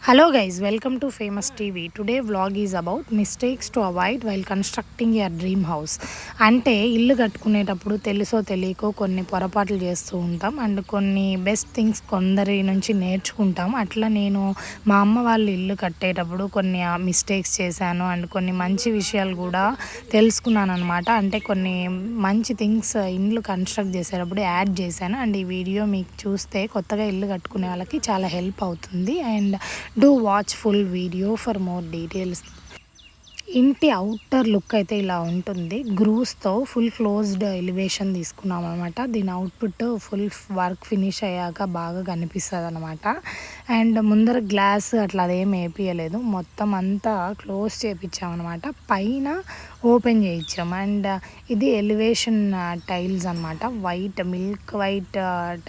Hello guys, welcome to Famous TV. Today vlog is about mistakes to avoid while constructing your dream house. అంటే ఇల్లు కట్టుకునేటప్పుడు తెలుసో తెలియకో కొన్ని పొరపాట్లు చేస్తూ ఉంటాం అండ్ కొన్ని బెస్ట్ థింగ్స్ కొందరి నుంచి నేర్చుకుంటాం. అట్లా నేను మా అమ్మ వాళ్ళు ఇల్లు కట్టేటప్పుడు కొన్ని మిస్టేక్స్ చేశాను అండ్ కొన్ని మంచి విషయాలు కూడా తెలుసుకున్నాను అనమాట. అంటే కొన్ని మంచి థింగ్స్ ఇల్లు కన్స్ట్రక్ట్ చేసేటప్పుడు యాడ్ చేశాను అండ్ ఈ వీడియో మీకు చూస్తే కొత్తగా ఇల్లు కట్టుకునే వాళ్ళకి చాలా హెల్ప్ అవుతుంది. And do watch full video for more details. ఇంటి అవుటర్ లుక్ అయితే ఇలా ఉంటుంది. గ్రూస్తో ఫుల్ క్లోజ్డ్ ఎలివేషన్ తీసుకున్నాం అనమాట. దీని అవుట్పుట్ ఫుల్ వర్క్ ఫినిష్ అయ్యాక బాగా కనిపిస్తుంది అనమాట. అండ్ ముందర గ్లాస్ అట్లా అదేం వేపియలేదు, మొత్తం అంతా క్లోజ్ చేయించామన్నమాట. పైన ఓపెన్ చేయించాం. అండ్ ఇది ఎలివేషన్ టైల్స్ అనమాట. వైట్ మిల్క్ వైట్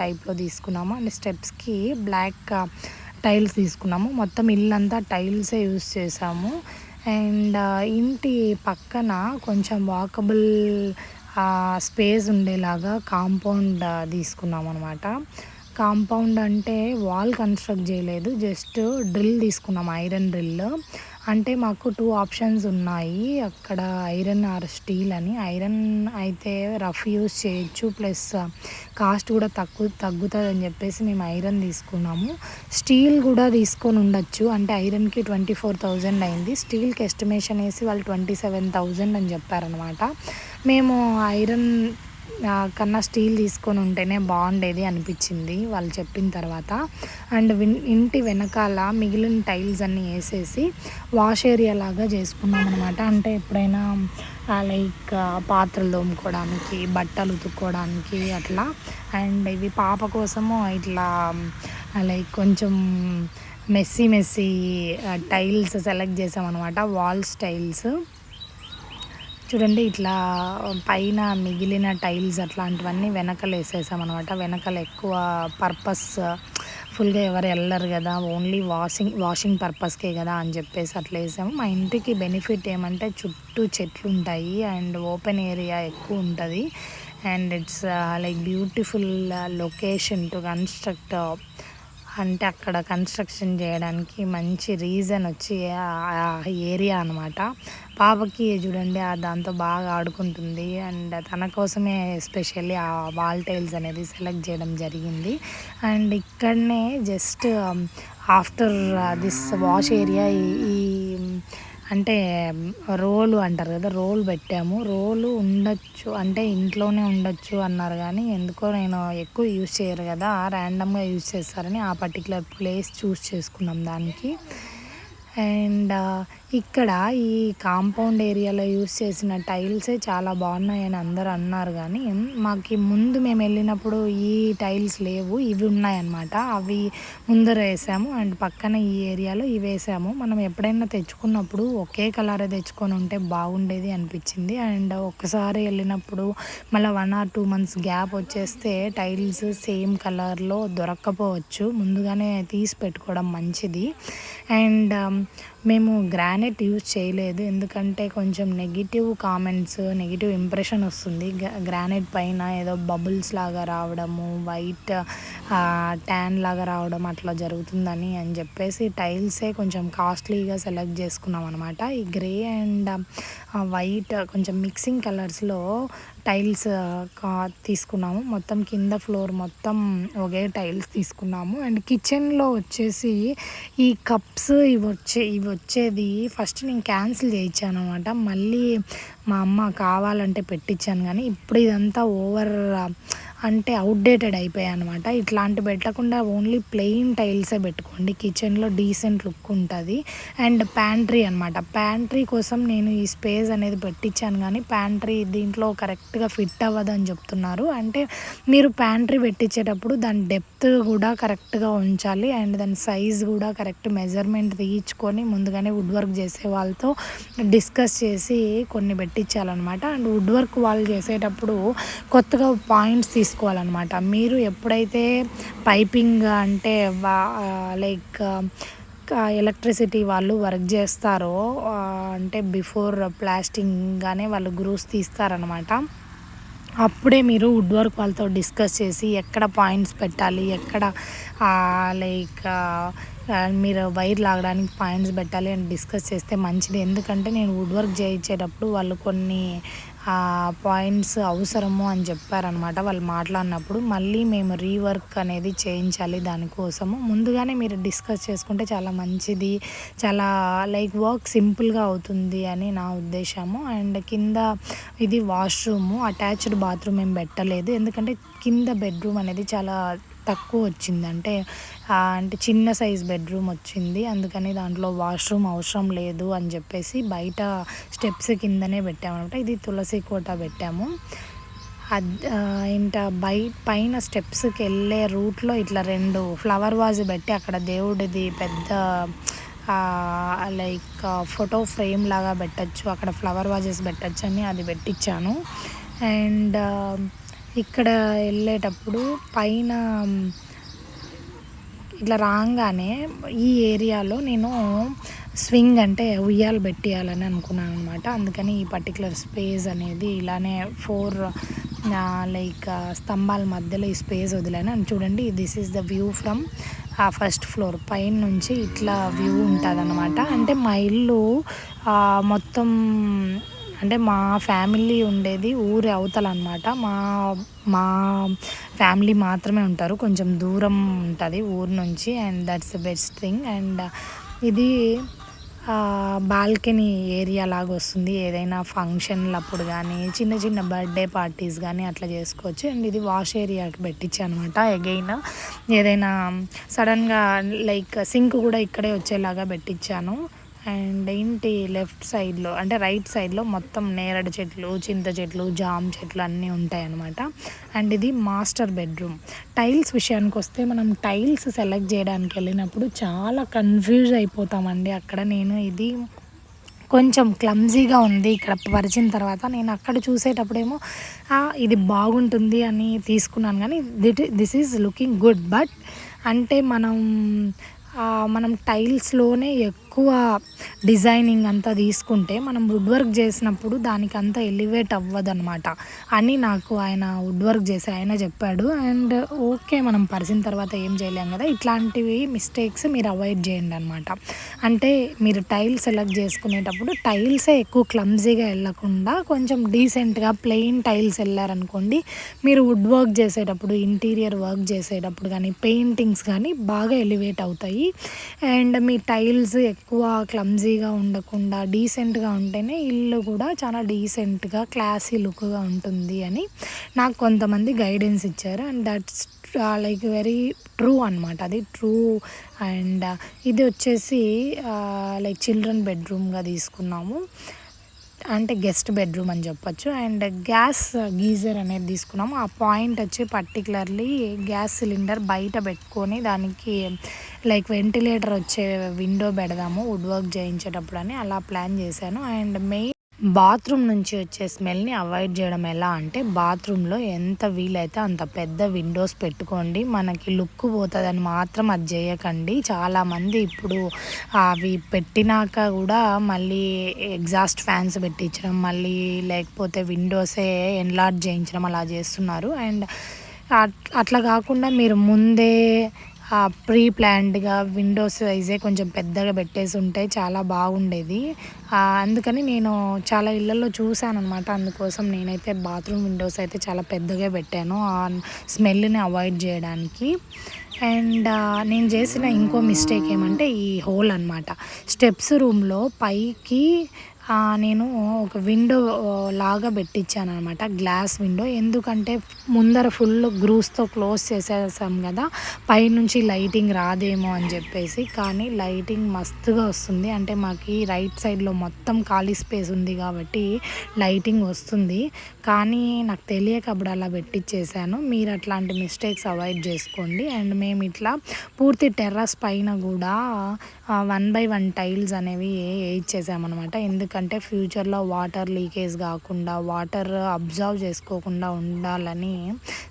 టైప్లో తీసుకున్నాము. అండ్ స్టెప్స్కి బ్లాక్ టైల్స్ తీసుకున్నాము. మొత్తం ఇల్లంతా టైల్సే యూస్ చేసాము. అండ్ ఇంటి పక్కన కొంచెం వాకబుల్ స్పేస్ ఉండేలాగా కాంపౌండ్ తీసుకున్నాం అనమాట. కాంపౌండ్ అంటే వాల్ కన్స్ట్రక్ట్ చేయలేదు, జస్ట్ డ్రిల్ తీసుకున్నాం, ఐరన్ డ్రిల్. అంటే మాకు 2 ఆప్షన్స్ ఉన్నాయి అక్కడ, ఐరన్ ఆర్ స్టీల్ అని. ఐరన్ అయితే రఫ్ యూస్ చేయొచ్చు, ప్లస్ కాస్ట్ కూడా తగ్గుతుంది అని చెప్పేసి మేము ఐరన్ తీసుకున్నాము. స్టీల్ కూడా తీసుకొని ఉండొచ్చు, అంటే ఐరన్కి 24,000 అయింది, స్టీల్కి ఎస్టిమేషన్ వేసి వాళ్ళు 27,000 అని చెప్పారనమాట. మేము ఐరన్ కన్నా స్టీల్ తీసుకొని ఉంటేనే బాగుండేది అనిపించింది వాళ్ళు చెప్పిన తర్వాత. అండ్ ఇంటి వెనకాల మిగిలిన టైల్స్ అన్నీ వేసేసి వాష్ ఏరియా లాగా చేసుకున్నాం అనమాట. అంటే ఎప్పుడైనా లైక్ పాత్రలు తోముకోవడానికి, బట్టలు ఉతుక్కోవడానికి అట్లా. అండ్ ఇవి పాప కోసము ఇట్లా లైక్ కొంచెం మెస్సీ టైల్స్ సెలెక్ట్ చేసామన్నమాట, వాల్స్ టైల్స్. చూడండి ఇట్లా పైన మిగిలిన టైల్స్ అట్లాంటివన్నీ వెనకలు వేసేసామన్నమాట. వెనకలు ఎక్కువ పర్పస్ ఫుల్గా ఎవరు వెళ్ళరు కదా, ఓన్లీ వాషింగ్ పర్పస్కే కదా అని చెప్పేసి అట్లా వేసాము. మా ఇంటికి బెనిఫిట్ ఏమంటే చుట్టూ చెట్లు ఉంటాయి అండ్ ఓపెన్ ఏరియా ఎక్కువ ఉంటుంది. And it's like beautiful location to construct. అంటే అక్కడ కన్స్ట్రక్షన్ చేయడానికి మంచి రీజన్ వచ్చి ఏరియా అనమాట. పాపకి చూడండి దాంతో బాగా ఆడుకుంటుంది. అండ్ తన కోసమే ఎస్పెషల్లీ ఆ వాల్ టైల్స్ అనేది సెలెక్ట్ చేయడం జరిగింది. అండ్ ఇక్కడనే just after this wash area ఈ అంటే రోలు అంటారు కదా, రోలు పెట్టాము. రోలు ఉండొచ్చు అంటే ఇంట్లోనే ఉండొచ్చు అన్నారు, కానీ ఎందుకో నేను ఎక్కువ యూజ్ చేయరు కదా, ర్యాండమ్గా యూజ్ చేస్తారని ఆ పర్టికులర్ ప్లేస్ చూస్ చేసుకున్నాం దానికి. అండ్ ఇక్కడ ఈ కాంపౌండ్ ఏరియాలో యూస్ చేసిన టైల్సే చాలా బాగున్నాయని అందరూ అన్నారు, కానీ మాకు ముందు మేము వెళ్ళినప్పుడు ఈ టైల్స్ లేవు, ఇవి ఉన్నాయన్నమాట. అవి ముందర వేసాము అండ్ పక్కన ఈ ఏరియాలో ఇవి వేసాము. మనం ఎప్పుడైనా తెచ్చుకున్నప్పుడు ఒకే కలరే తెచ్చుకొని ఉంటే బాగుండేది అనిపించింది. అండ్ ఒక్కసారి వెళ్ళినప్పుడు మళ్ళీ 1 or 2 months గ్యాప్ వచ్చేస్తే టైల్స్ సేమ్ కలర్లో దొరక్కపోవచ్చు, ముందుగానే తీసి పెట్టుకోవడం మంచిది. అండ్ మేము గ్రానైట్ యూజ్ చేయలేదు, ఎందుకంటే కొంచెం నెగిటివ్ కామెంట్స్, నెగిటివ్ ఇంప్రెషన్ వస్తుంది గ్రానైట్ పైన. ఏదో బబుల్స్ లాగా రావడము, వైట్ ట్యాన్ లాగా రావడం అట్లా జరుగుతుందని అని చెప్పేసి టైల్సే కొంచెం కాస్ట్లీగా సెలెక్ట్ చేసుకున్నాం అనమాట. ఈ గ్రే అండ్ వైట్ కొంచెం మిక్సింగ్ కలర్స్లో టైల్స్ తీసుకున్నాము. మొత్తం కింద ఫ్లోర్ మొత్తం ఒకే టైల్స్ తీసుకున్నాము. అండ్ కిచెన్లో వచ్చేసి ఈ కప్స్ ఇవి వచ్చేది ఫస్ట్ నేను క్యాన్సిల్ చేయించాను అనమాట. మళ్ళీ మా అమ్మ కావాలంటే పెట్టించాను, కానీ ఇప్పుడు ఇదంతా ఓవర్ అంటే అవుట్డేటెడ్ అయిపోయాయి అనమాట. ఇట్లాంటి పెట్టకుండా ఓన్లీ ప్లెయిన్ టైల్సే పెట్టుకోండి, కిచెన్లో డీసెంట్ లుక్ ఉంటుంది. అండ్ ప్యాంట్రీ అనమాట, ప్యాంట్రీ కోసం నేను ఈ స్పేస్ అనేది పెట్టించాను, కానీ ప్యాంట్రీ దీంట్లో కరెక్ట్గా ఫిట్ అవ్వదని చెప్తున్నారు. అంటే మీరు ప్యాంట్రీ పెట్టించేటప్పుడు దాని డెప్త్ కూడా కరెక్ట్గా ఉంచాలి అండ్ దాని సైజ్ కూడా కరెక్ట్ మెజర్మెంట్ తీయించుకొని ముందుగానే వుడ్ వర్క్ చేసే వాళ్ళతో డిస్కస్ చేసి కొన్ని పెట్టించాలన్నమాట. అండ్ వుడ్ వర్క్ వాళ్ళు చేసేటప్పుడు కొత్తగా పాయింట్స్ తీసుకోవాలన్నమాట. మీరు ఎప్పుడైతే పైపింగ్ అంటే లైక్ ఎలక్ట్రిసిటీ వాళ్ళు వర్క్ చేస్తారో అంటే బిఫోర్ ప్లాస్టింగ్గానే వాళ్ళు గ్రూస్ తీస్తారనమాట. అప్పుడే మీరు వుడ్ వర్క్ వాళ్ళతో డిస్కస్ చేసి ఎక్కడ పాయింట్స్ పెట్టాలి, ఎక్కడ లైక్ మీరు వైర్ లాగడానికి పాయింట్స్ పెట్టాలి అని డిస్కస్ చేస్తే మంచిది. ఎందుకంటే నేను వుడ్ వర్క్ చేయించేటప్పుడు వాళ్ళు కొన్ని పాయింట్స్ అవసరము అని చెప్పారనమాట వాళ్ళు మాట్లాడినప్పుడు. మళ్ళీ మేము రీవర్క్ అనేది చేయించాలి దానికోసము. ముందుగానే మీరు డిస్కస్ చేసుకుంటే చాలా మంచిది, చాలా లైక్ వర్క్ సింపుల్గా అవుతుంది అని నా ఉద్దేశము. అండ్ కింద ఇది వాష్రూము, అటాచ్డ్ బాత్రూమ్ ఏం పెట్టలేదు. ఎందుకంటే కింద బెడ్రూమ్ అనేది చాలా తక్కువ వచ్చింది, అంటే చిన్న సైజ్ బెడ్రూమ్ వచ్చింది. అందుకని దాంట్లో వాష్రూమ్ అవసరం లేదు అని చెప్పేసి బయట స్టెప్స్ కిందనే పెట్టామన్నమాట. ఇది తులసి కోట పెట్టాము. ఇంట పైన స్టెప్స్కి వెళ్ళే రూట్లో ఇట్లా 2 ఫ్లవర్ వాజ్ పెట్టి అక్కడ దేవుడిది పెద్ద లైక్ ఫోటో ఫ్రేమ్ లాగా పెట్టచ్చు, అక్కడ ఫ్లవర్ వాజెస్ పెట్టచ్చు అని అది పెట్టించాను. అండ్ ఇక్కడ వెళ్ళేటప్పుడు పైన ఇట్లా రాగానే ఈ ఏరియాలో నేను స్వింగ్ అంటే ఉయ్యాలు పెట్టేయాలని అనుకున్నాను అనమాట. అందుకని ఈ పర్టికులర్ స్పేస్ అనేది ఇలానే 4 లైక్ స్తంభాల మధ్యలో ఈ స్పేస్ వదిలాను. అని చూడండి, this is the view from first floor. పైన నుంచి ఇట్లా వ్యూ ఉంటుంది అన్నమాట. అంటే మా ఇల్లు మొత్తం అంటే మా ఫ్యామిలీ ఉండేది ఊరి అవతల అనమాట. మా ఫ్యామిలీ మాత్రమే ఉంటారు, కొంచెం దూరం ఉంటుంది ఊరు నుంచి. And that's the best thing. And ఇది బాల్కనీ ఏరియా లాగా వస్తుంది. ఏదైనా ఫంక్షన్లు అప్పుడు కానీ చిన్న చిన్న బర్త్డే పార్టీస్ కానీ అట్లా చేసుకోవచ్చు. అండ్ ఇది వాష్ ఏరియాకి పెట్టించాను అనమాట. అగైన్ ఏదైనా సడన్గా లైక్ సింక్ కూడా ఇక్కడే వచ్చేలాగా పెట్టించాను. అండ్ ఇంటి లెఫ్ట్ సైడ్లో అంటే రైట్ సైడ్లో మొత్తం నేరేడు చెట్లు, చింత చెట్లు, జామ చెట్లు అన్నీ ఉంటాయి అన్నమాట. అండ్ ఇది మాస్టర్ బెడ్రూమ్. టైల్స్ విషయానికి వస్తే మనం టైల్స్ సెలెక్ట్ చేయడానికి వెళ్ళినప్పుడు చాలా కన్ఫ్యూజ్ అయిపోతామండి. అక్కడ నేను ఇది కొంచెం క్లమ్జీగా ఉంది ఇక్కడ పరిచిన తర్వాత. నేను అక్కడ చూసేటప్పుడేమో ఇది బాగుంటుంది అని తీసుకున్నాను, కానీ this is looking good. But అంటే మనం టైల్స్లోనే ఎక్కువ డిజైనింగ్ అంతా తీసుకుంటే మనం వుడ్ వర్క్ చేసినప్పుడు దానికి అంతా ఎలివేట్ అవ్వదన్నమాట అని నాకు ఆయన వుడ్ వర్క్ చేసి ఆయన చెప్పాడు. అండ్ ఓకే, మనం పరిచిన తర్వాత ఏం చేయలేం కదా, ఇట్లాంటివి మిస్టేక్స్ మీరు అవాయిడ్ చేయండి అనమాట. అంటే మీరు టైల్స్ సెలెక్ట్ చేసుకునేటప్పుడు టైల్సే ఎక్కువ క్లమ్జీగా వెళ్ళకుండా కొంచెం డీసెంట్గా ప్లెయిన్ టైల్స్ వెళ్ళారనుకోండి, మీరు వుడ్ వర్క్ చేసేటప్పుడు, ఇంటీరియర్ వర్క్ చేసేటప్పుడు కానీ పెయింటింగ్స్ కానీ బాగా ఎలివేట్ అవుతాయి. అండ్ మీ టైల్స్ ఎక్కువ క్లమ్జీగా ఉండకుండా డీసెంట్గా ఉంటేనే ఇల్లు కూడా చాలా డీసెంట్గా క్లాసీ లుక్గా ఉంటుంది అని నాకు కొంతమంది గైడెన్స్ ఇచ్చారు. And that's like very true అనమాట, అది ట్రూ. అండ్ ఇది వచ్చేసి లైక్ చిల్డ్రన్ బెడ్రూమ్గా తీసుకున్నాము, అంటే గెస్ట్ బెడ్రూమ్ అని చెప్పొచ్చు. అండ్ గ్యాస్ గీజర్ అనేది తీసుకున్నాము. ఆ పాయింట్ వచ్చి పర్టికులర్లీ గ్యాస్ సిలిండర్ బయట పెట్టుకొని దానికి లైక్ వెంటిలేటర్ వచ్చే విండో పెడదాము వుడ్ వర్క్ చేయించేటప్పుడు అని అలా ప్లాన్ చేశాను. అండ్ మెయిన్ బాత్రూమ్ నుంచి వచ్చే స్మెల్ని అవాయిడ్ చేయడం ఎలా అంటే, బాత్రూంలో ఎంత వీలైతే అంత పెద్ద విండోస్ పెట్టుకోండి. మనకి లుక్ పోతుందని మాత్రం అది చేయకండి. చాలామంది ఇప్పుడు అవి పెట్టినాక కూడా మళ్ళీ ఎగ్జాస్ట్ ఫ్యాన్స్ పెట్టించడం, మళ్ళీ లేకపోతే విండోసే ఎన్లార్జ్ చేయించడం అలా చేస్తున్నారు. అండ్ అట్లా కాకుండా మీరు ముందే ప్రీ ప్లాన్డ్గా విండోస్ వైజే కొంచెం పెద్దగా పెట్టేసి ఉంటే చాలా బాగుండేది. అందుకని నేను చాలా ఇళ్ళల్లో చూశాను అనమాట. అందుకోసం నేనైతే బాత్రూమ్ విండోస్ అయితే చాలా పెద్దగా పెట్టాను ఆ స్మెల్ని అవాయిడ్ చేయడానికి. అండ్ నేను చేసిన ఇంకో మిస్టేక్ ఏమంటే ఈ హోల్ అనమాట. స్టెప్స్ రూమ్లో పైకి నేను ఒక విండో లాగా పెట్టించాను అనమాట, గ్లాస్ విండో. ఎందుకంటే ముందర ఫుల్ గ్రూస్తో క్లోజ్ చేసేసాం కదా, పైనుంచి లైటింగ్ రాదేమో అని చెప్పేసి. కానీ లైటింగ్ మస్తుగా వస్తుంది. అంటే మాకు రైట్ సైడ్లో మొత్తం ఖాళీ స్పేస్ ఉంది కాబట్టి లైటింగ్ వస్తుంది. కానీ నాకు తెలియక అప్పుడు అలా పెట్టించేసాను. మీరు అట్లాంటి మిస్టేక్స్ అవాయిడ్ చేసుకోండి. అండ్ మేము ఇట్లా పూర్తి టెర్రస్ పైన కూడా 1 by 1 టైల్స్ అనేవి వేయించేసామన్నమాట. ఎందుకంటే ఎందుకంటే ఫ్యూచర్లో వాటర్ లీకేజ్ కాకుండా వాటర్ అబ్జర్వ్ చేసుకోకుండా ఉండాలని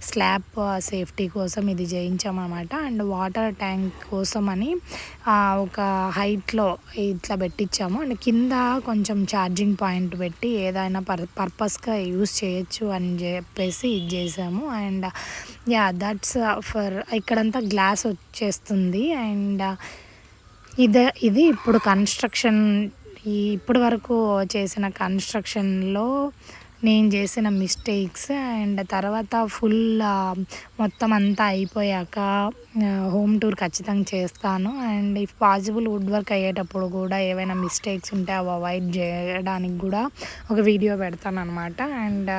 స్లాబ్ సేఫ్టీ కోసం ఇది చేయించామన్నమాట. అండ్ వాటర్ ట్యాంక్ కోసమని ఒక హైట్లో ఇట్లా పెట్టించాము. అండ్ కింద కొంచెం ఛార్జింగ్ పాయింట్ పెట్టి ఏదైనా పర్పస్గా యూస్ చేయొచ్చు అని చెప్పేసి ఇది చేసాము. అండ్ దట్స్ ఫర్ ఇక్కడంతా గ్లాస్ వచ్చేస్తుంది. అండ్ ఇది ఇప్పుడు కన్స్ట్రక్షన్ ఇప్పటి వరకు చేసిన కన్స్ట్రక్షన్లో నేను చేసిన మిస్టేక్స్. అండ్ తర్వాత ఫుల్ మొత్తం అంతా అయిపోయాక హోమ్ టూర్ ఖచ్చితంగా చేస్తాను. And if possible wood work అయ్యేటప్పుడు కూడా ఏవైనా మిస్టేక్స్ ఉంటే అవి అవాయిడ్ చేయడానికి కూడా ఒక వీడియో పెడతాను అనమాట. అండ్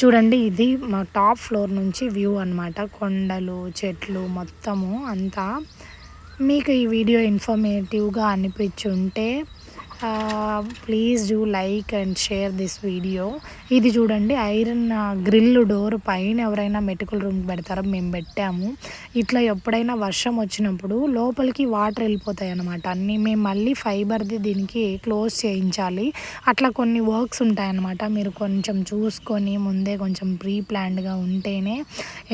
చూడండి, ఇది మా టాప్ ఫ్లోర్ నుంచి వ్యూ అనమాట. కొండలు, చెట్లు మొత్తము అంతా. మీకు ఈ వీడియో ఇన్ఫర్మేటివ్గా అనిపించుంటే please do like and share this video. ఇది చూడండి, ఐరన్ గ్రిల్ డోర్ పైన ఎవరైనా మెడికల్ రూమ్కి పెడతారో మేము పెట్టాము. ఇట్లా ఎప్పుడైనా వర్షం వచ్చినప్పుడు లోపలికి వాటర్ వెళ్ళిపోతాయి అన్నమాట అన్నీ. మేము మళ్ళీ ఫైబర్ది దీనికి క్లోజ్ చేయించాలి. అట్లా కొన్ని వర్క్స్ ఉంటాయన్నమాట. మీరు కొంచెం చూసుకొని ముందే కొంచెం ప్రీ ప్లాన్డ్గా ఉంటేనే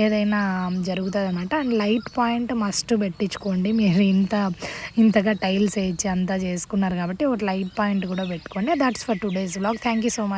ఏదైనా జరుగుతుంది అనమాట. అండ్ లైట్ పాయింట్ మస్ట్ పెట్టించుకోండి. మీరు ఇంతగా టైల్స్ వేయించి అంతా చేసుకున్నారు కాబట్టి ఒక లైట్ పాయింట్ కూడా పెట్టుకోండి. That's for today's vlog. Thank you so much.